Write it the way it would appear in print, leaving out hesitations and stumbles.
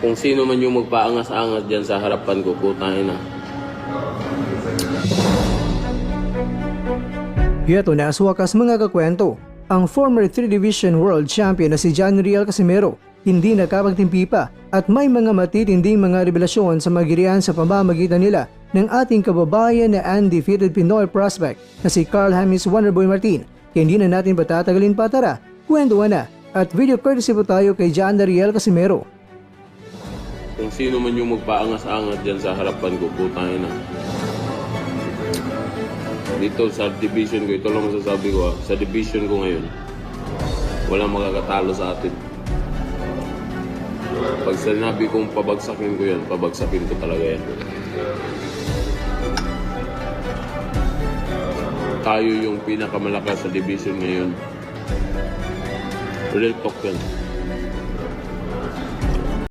Kung sino man yung magpaangas-angas dyan sa harapan ko, putahin na. Ito na sa wakas mga kakwento, ang former 3 Division World Champion na si John Riel Casimero hindi nakapagtimpi pa at may mga matitinding mga revelasyon sa magirian sa pamamagitan nila ng ating kababayan na undefeated Pinoy prospect na si Carl James Wonderboy Martin. Kaya hindi na natin patatagalin pa, tara, kwentuhan na at video courtesy po tayo kay John Riel Casimero. Kung sino man yung magpaangas-angas dyan sa harapan ko, putahin na. Dito sa division ko, ito lang masasabi ko sa division ko ngayon, walang makakatalo sa atin. Pag sinabi kong pabagsakin ko yan, pabagsakin ko talaga yan. Tayo yung pinakamalakas sa division ngayon. Real talk yan.